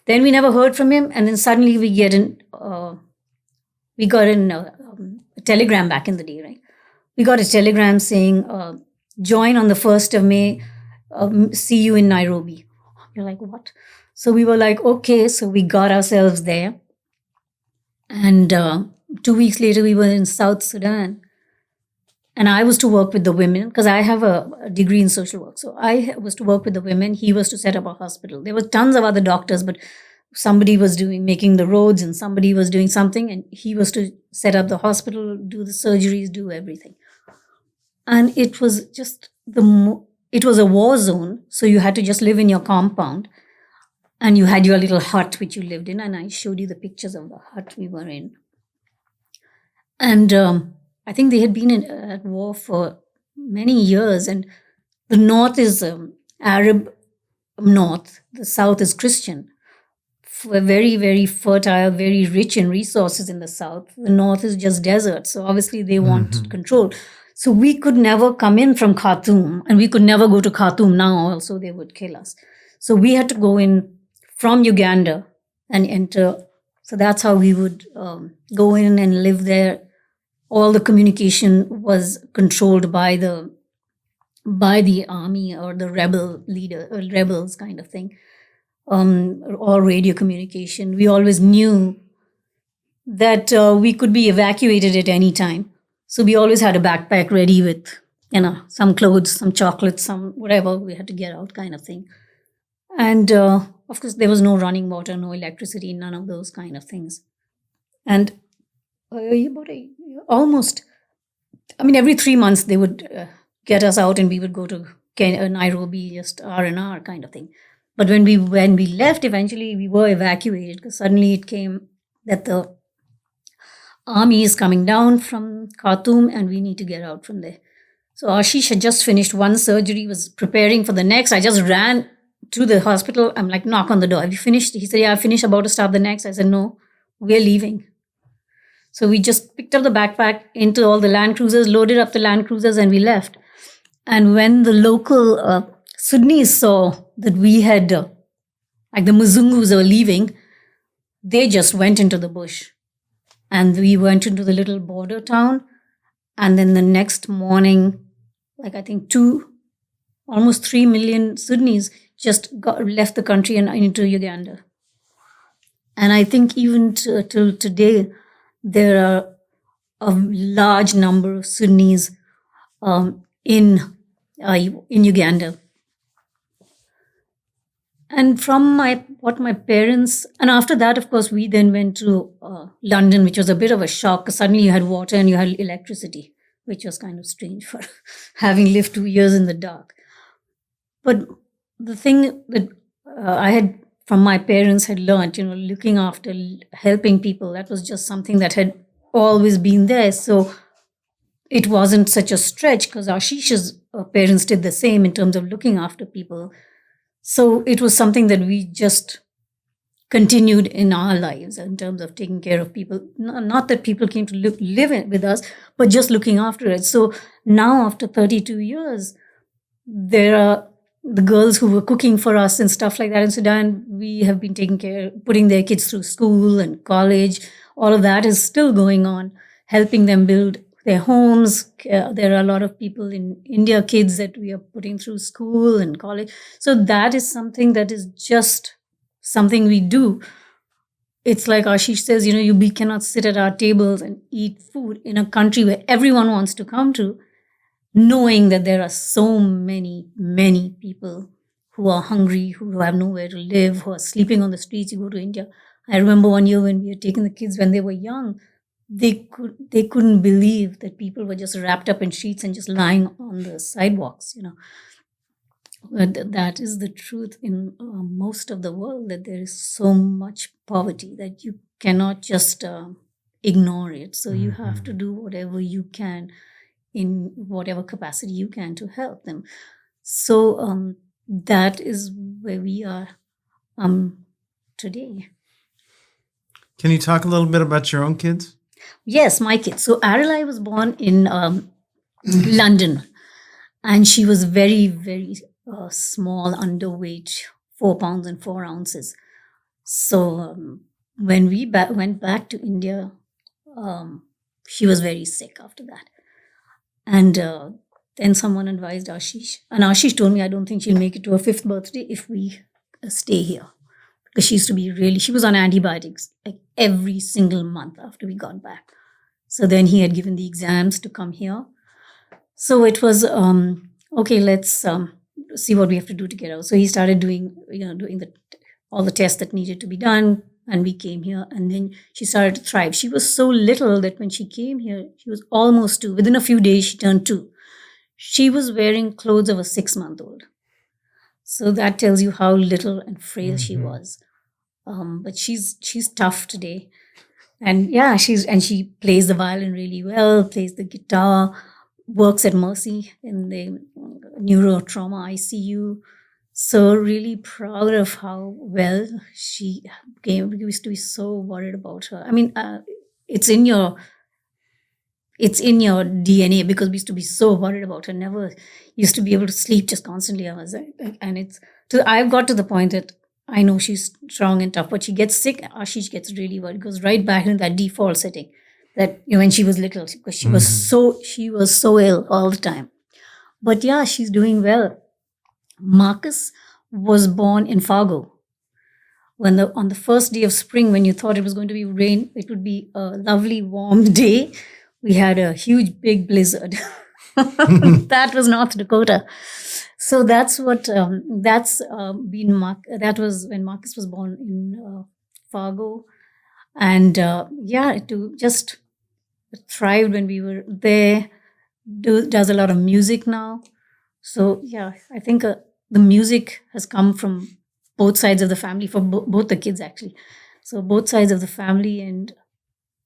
Then we never heard from him. And then suddenly we got a telegram back in the day, right? We got a telegram saying, join on the 1st of May, see you in Nairobi. You're like, what? So we were like, okay. So we got ourselves there. And 2 weeks later, we were in South Sudan. And I was to work with the women because I have a degree in social work. So I was to work with the women. He was to set up a hospital. There were tons of other doctors, but somebody was making the roads and somebody was doing something. And he was to set up the hospital, do the surgeries, do everything. And it was just it was a war zone. So you had to just live in your compound and you had your little hut, which you lived in. And I showed you the pictures of the hut we were in. And I think they had been at war for many years. And the north is Arab north. The south is Christian. Very, very fertile, very rich in resources in the south. The north is just desert. So obviously they want control. So we could never come in from Khartoum, and we could never go to Khartoum now also, they would kill us. So we had to go in from Uganda and enter. So that's how we would go in and live there. All the communication was controlled by the army or the rebel leader, or rebels kind of thing, or radio communication. We always knew that we could be evacuated at any time. So we always had a backpack ready with, some clothes, some chocolates, some whatever we had to get out kind of thing. And of course, there was no running water, no electricity, none of those kind of things. And every 3 months they would get us out and we would go to Nairobi, just R&R kind of thing. But when we left, eventually we were evacuated because suddenly it came that the army is coming down from Khartoum and we need to get out from there. So Ashish had just finished one surgery, was preparing for the next. I just ran to the hospital. I'm like, knock on the door. Have you finished? He said, yeah, I finished, about to start the next. I said, no, we're leaving. So we just picked up the backpack into all the Land Cruisers, loaded up the Land Cruisers, and we left. And when the local Sudanese saw that we had, like the Muzungus were leaving, they just went into the bush. And we went into the little border town. And then the next morning, like I think almost 3 million Sudanese just left the country and into Uganda. And I think even till today, there are a large number of Sudanese in Uganda. And from what my parents, and after that, of course, we then went to London, which was a bit of a shock because suddenly you had water and you had electricity, which was kind of strange for having lived 2 years in the dark. But the thing that I had from my parents had learned, looking after, helping people, that was just something that had always been there. So it wasn't such a stretch because Ashish's parents did the same in terms of looking after people. So it was something that we just continued in our lives in terms of taking care of people. Not that people came to live with us, but just looking after it. So now after 32 years, there are the girls who were cooking for us and stuff like that in Sudan. We have been taking care, putting their kids through school and college. All of that is still going on, helping them build their homes. There are a lot of people in India, kids that we are putting through school and college. So that is something that is just something we do. It's like Ashish says, we cannot sit at our tables and eat food in a country where everyone wants to come to, knowing that there are so many, many people who are hungry, who have nowhere to live, who are sleeping on the streets. You go to India. I remember one year when we had taken the kids when they were young, they couldn't believe that people were just wrapped up in sheets and just lying on the sidewalks, But that is the truth in most of the world, that there is so much poverty that you cannot just ignore it. So you have to do whatever you can in whatever capacity you can to help them. So that is where we are today. Can you talk a little bit about your own kids? Yes, my kids. So Aralai was born in London, and she was very, very small, underweight, 4 pounds and 4 ounces. So when we went back to India, she was very sick after that. And then someone advised Ashish. And Ashish told me, I don't think she'll make it to her 5th birthday if we stay here. Because she was on antibiotics like every single month after we got back. So then he had given the exams to come here. So it was, okay, let's see what we have to do to get out. So he started doing all the tests that needed to be done. And we came here, and then she started to thrive. She was so little that when she came here, she was almost 2. Within a few days, she turned 2. She was wearing clothes of a 6-month-old. So that tells you how little and frail she was. But she's tough today. And yeah, she plays the violin really well, plays the guitar, works at Mercy in the neurotrauma ICU. So really proud of how well she came. We used to be so worried about her. I mean, it's in your DNA, because we used to be so worried about her. Never used to be able to sleep, just constantly. I've got to the point that I know she's strong and tough, but she gets sick. Ashish gets really worried. It goes right back in that default setting that when she was little, because she was so ill all the time. But yeah, she's doing well. Marcus was born in Fargo. On the first day of spring, when you thought it was going to be rain, it would be a lovely warm day, we had a huge big blizzard. That was North Dakota. So that's what that was when Marcus was born in Fargo, and to just thrived when we were there. Does a lot of music now. So yeah, I think the music has come from both sides of the family, for both the kids actually. So both sides of the family, and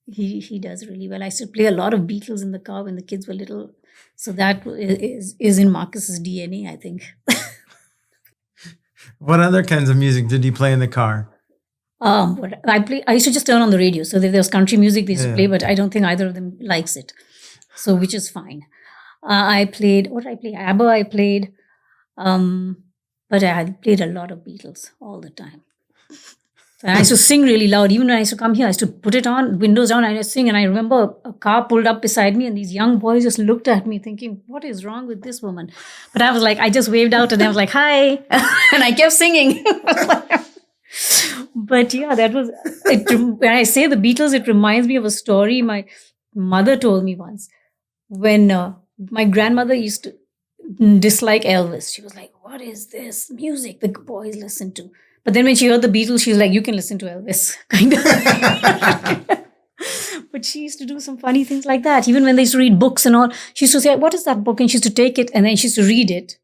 he does really well. I used to play a lot of Beatles in the car when the kids were little. So that is in Marcus's DNA, I think. What other kinds of music did you play in the car? But I used to just turn on the radio. So there was country music they used to play, but I don't think either of them likes it. So which is fine. I played, what did I play? ABBA I played. But I played a lot of Beatles all the time. And I used to sing really loud. Even when I used to come here, I used to put it on, windows down, and I used to sing. And I remember a car pulled up beside me, and these young boys just looked at me thinking, what is wrong with this woman? But I was like, I just waved out and I was like, hi. And I kept singing. But yeah, that was it. When I say the Beatles, it reminds me of a story my mother told me once. When my grandmother used to dislike Elvis, she was like, what is this music the boys listen to? But then when she heard the Beatles, she was like, you can listen to Elvis, kind of. But she used to do some funny things like that. Even when they used to read books and all, she used to say, what is that book? And she used to take it and then she used to read it.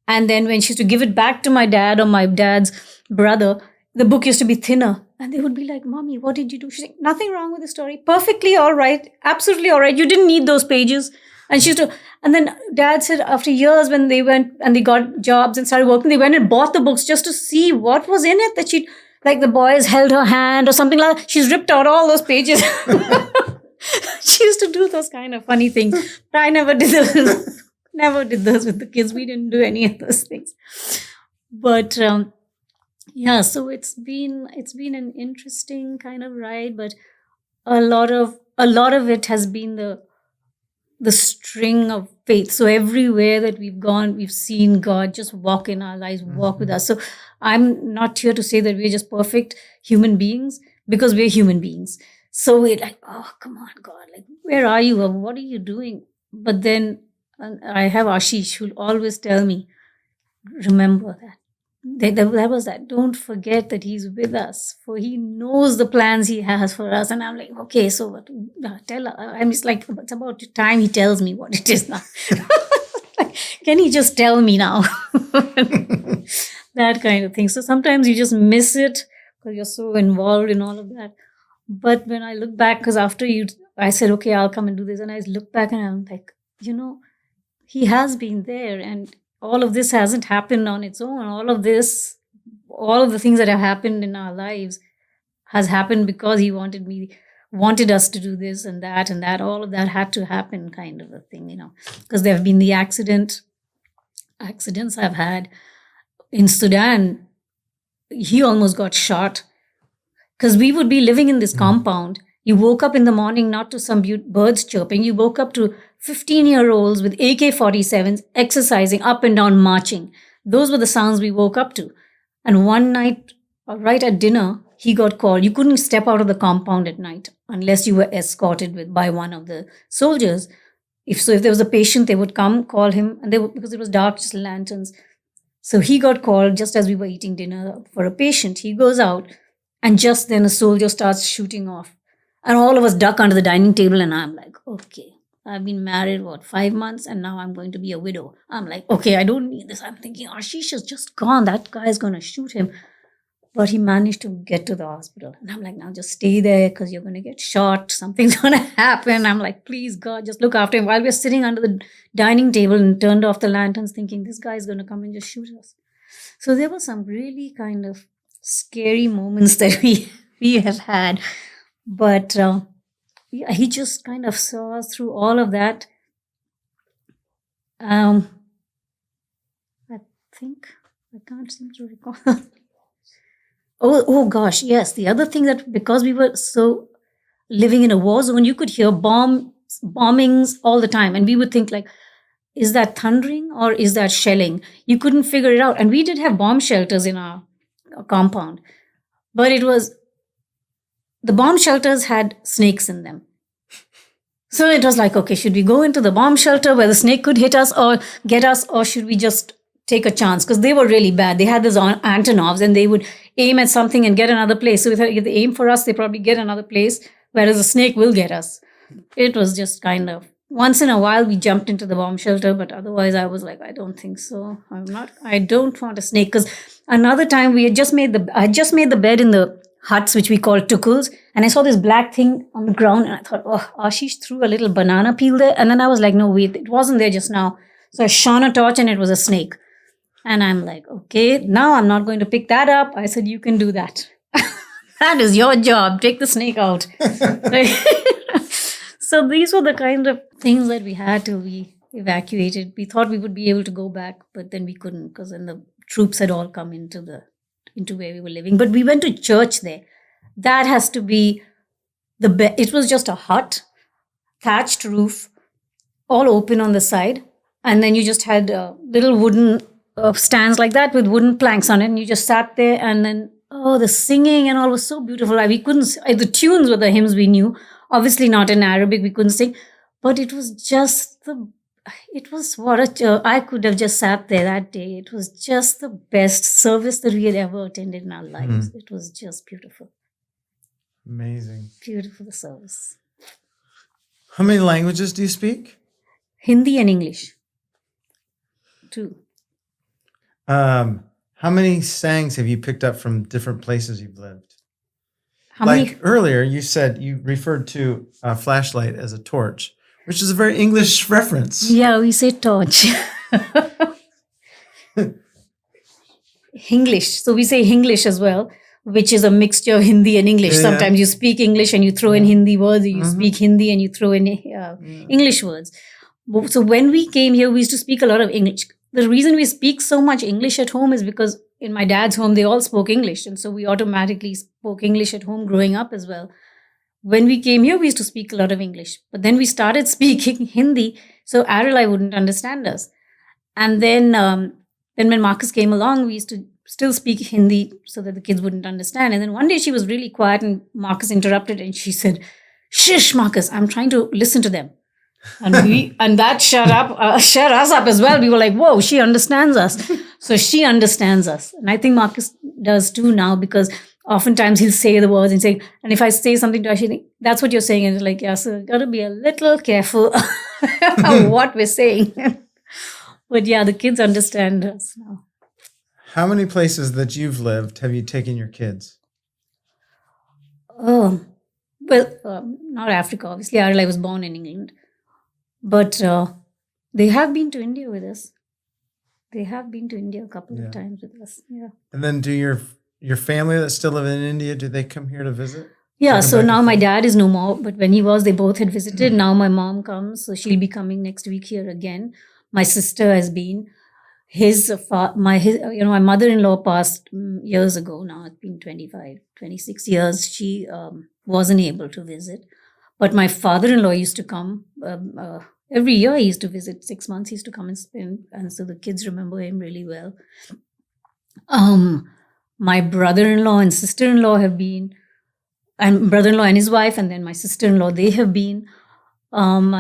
And then when she used to give it back to my dad or my dad's brother, the book used to be thinner. And they would be like, Mommy, what did you do? She's like, nothing wrong with the story. Perfectly all right. Absolutely all right. You didn't need those pages. And she used to, and then Dad said after years when they went and they got jobs and started working, they went and bought the books just to see what was in it, that like the boys held her hand or something like that. She's ripped out all those pages. She used to do those kind of funny things. But I never did those. Never did those with the kids. We didn't do any of those things. But yeah, so it's been an interesting kind of ride, but a lot of it has been the string of faith. So everywhere that we've gone, we've seen God just walk in our lives, walk with us. So I'm not here to say that we're just perfect human beings, because we're human beings. So we're like, oh, come on, God, like, where are you? Or what are you doing? But then I have Ashish who'll always tell me, remember that. That was that. Don't forget that he's with us, for he knows the plans he has for us. And I'm like, okay, so what? Tell her. I'm just like, it's about time he tells me what it is now. Like, can he just tell me now? That kind of thing. So sometimes you just miss it because you're so involved in all of that. But when I look back, because after I said, okay, I'll come and do this. And I look back and I'm like, he has been there, and all of this hasn't happened on its own. All of the things that have happened in our lives has happened because he wanted us to do this and that, all of that had to happen, kind of a thing, because there have been the accidents I've had in Sudan. He almost got shot because we would be living in this compound. You woke up in the morning not to some birds chirping. You woke up to 15-year-olds with AK-47s exercising up and down, marching. Those were the sounds we woke up to. And one night, right at dinner, he got called. You couldn't step out of the compound at night unless you were escorted by one of the soldiers. If there was a patient, they would come, call him, and because it was dark, just lanterns. So he got called just as we were eating dinner for a patient. He goes out, and just then a soldier starts shooting off. And all of us duck under the dining table, and I'm like, okay, I've been married, 5 months, and now I'm going to be a widow. I'm like, okay, I don't need this. I'm thinking, Ashish is just gone. That guy's going to shoot him. But he managed to get to the hospital. And I'm like, now just stay there because you're going to get shot. Something's going to happen. I'm like, please, God, just look after him. While we're sitting under the dining table and turned off the lanterns thinking this guy's going to come and just shoot us. So there were some really kind of scary moments that we have had. But yeah, he just kind of saw us through all of that. I think I can't seem to recall. Oh gosh, yes. The other thing that because we were so living in a war zone, you could hear bombings all the time, and we would think like, is that thundering or is that shelling? You couldn't figure it out. And we did have bomb shelters in our compound, but the bomb shelters had snakes in them. So it was like, okay, should we go into the bomb shelter where the snake could hit us or get us, or should we just take a chance? Because they were really bad. They had these Antonovs, and they would aim at something and get another place. So if they aim for us, they probably get another place, whereas a snake will get us. It was just kind of, once in a while we jumped into the bomb shelter, but otherwise I was like, I don't think so. I don't want a snake. Because another time I just made the bed in the huts, which we call tukuls. And I saw this black thing on the ground and I thought, oh, Ashish threw a little banana peel there. And then I was like, no, wait, it wasn't there just now. So I shone a torch and it was a snake. And I'm like, okay, now I'm not going to pick that up. I said, you can do that. That is your job. Take the snake out. So these were the kind of things that we had till we evacuated. We thought we would be able to go back, but then we couldn't because then the troops had all come into where we were living. But we went to church there. That has to be the best. It was just a hut, thatched roof, all open on the side. And then you just had little wooden stands like that with wooden planks on it. And you just sat there and then, the singing and all was so beautiful. We couldn't, the tunes were the hymns we knew. Obviously not in Arabic, we couldn't sing. But it was just I could have just sat there that day. It was just the best service that we had ever attended in our lives. It was just beautiful. Amazing. Beautiful service. How many languages do you speak? Hindi and English. 2. How many sayings have you picked up from different places you've lived? Many? Earlier, you said you referred to a flashlight as a torch, which is a very English reference. Yeah, we say torch. English. So we say English as well, which is a mixture of Hindi and English. Yeah. Sometimes you speak English and you throw in Hindi words, or you speak Hindi and you throw in English words. So when we came here, we used to speak a lot of English. The reason we speak so much English at home is because in my dad's home, they all spoke English. And so we automatically spoke English at home growing up as well. When we came here, we used to speak a lot of English. But then we started speaking Hindi, so Arulai wouldn't understand us. And then when Marcus came along, we used to still speak Hindi so that the kids wouldn't understand. And then one day she was really quiet and Marcus interrupted and she said, "Shush, Marcus, I'm trying to listen to them." And that shut us up as well. We were like, whoa, she understands us. So she understands us. And I think Marcus does too now, because oftentimes he'll say the words and say, and if I say something to her, she think, that's what you're saying. And it's like, yeah, so got to be a little careful what we're saying. But yeah, the kids understand us now. How many places that you've lived have you taken your kids? Well, not Africa. Obviously, Arulai was born in England. But they have been to India with us. They have been to India a couple of times with us. Yeah. And then do your family that still live in India, do they come here to visit? Yeah, so now my dad is no more, but when he was, they both had visited. Now my mom comes, so she'll be coming next week here again. My sister has been. My mother-in-law passed years ago now. It's been 26 years. She wasn't able to visit. But my father-in-law used to come every year. He used to visit 6 months. He used to come and spend. And so the kids remember him really well. My brother-in-law and sister-in-law have been, and brother-in-law and his wife, and then my sister-in-law, they have been. And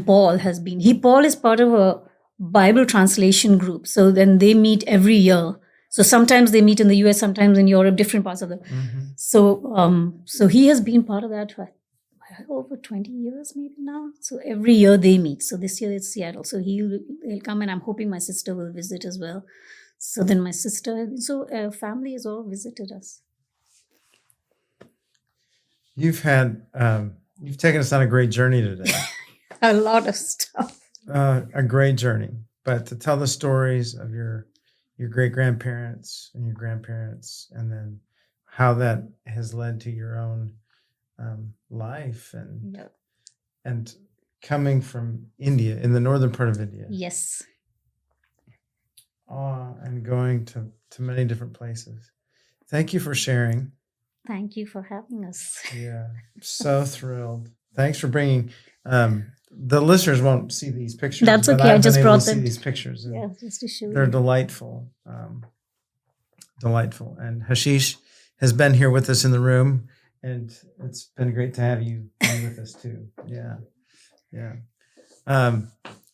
Paul has been. Paul is part of a Bible translation group. So then they meet every year. So sometimes they meet in the US, sometimes in Europe, different parts of the. So he has been part of that for over 20 years maybe now. So every year they meet. So this year it's Seattle. So he'll come, and I'm hoping my sister will visit as well. So then my sister, family has all visited us. You've taken us on a great journey today. A lot of stuff. A great journey. But to tell the stories of your great-grandparents and your grandparents, and then how that has led to your own life and coming from India, in the northern part of India. Yes. And going to many different places. Thank you for sharing. Thank you for having us. Yeah, so thrilled. Thanks for bringing. The listeners won't see these pictures. That's okay. I just brought them. See these pictures. Yeah, just to show you. They're delightful. Delightful. And Hashish has been here with us in the room, and it's been great to have you with us too. Yeah.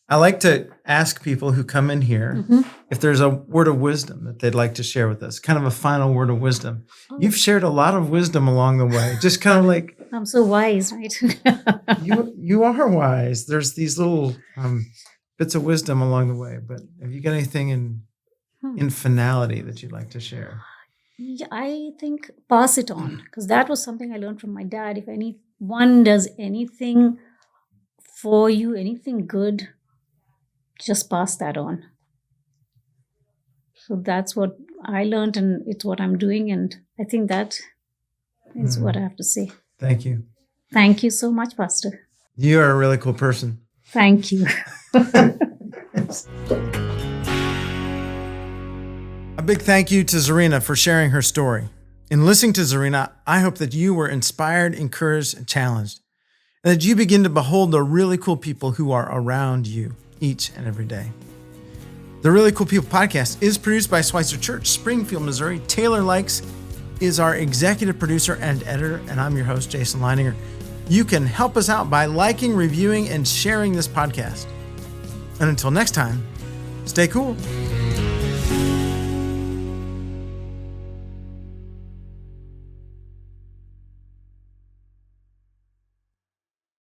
I like to ask people who come in here if there's a word of wisdom that they'd like to share with us, kind of a final word of wisdom. Oh. You've shared a lot of wisdom along the way, just kind of like... I'm so wise, right? you are wise. There's these little bits of wisdom along the way, but have you got anything in finality that you'd like to share? Yeah, I think pass it on, because that was something I learned from my dad. If anyone does anything for you, anything good, just pass that on. So that's what I learned, and it's what I'm doing. And I think that is what I have to say. Thank you. Thank you so much, Pastor. You are a really cool person. Thank you. A big thank you to Zarina for sharing her story. In listening to Zarina, I hope that you were inspired, encouraged, and challenged, and that you begin to behold the really cool people who are around you each and every day. The Really Cool People podcast is produced by Schweitzer Church, Springfield, Missouri. Taylor Likes is our executive producer and editor, and I'm your host, Jason Leininger. You can help us out by liking, reviewing, and sharing this podcast. And until next time, stay cool.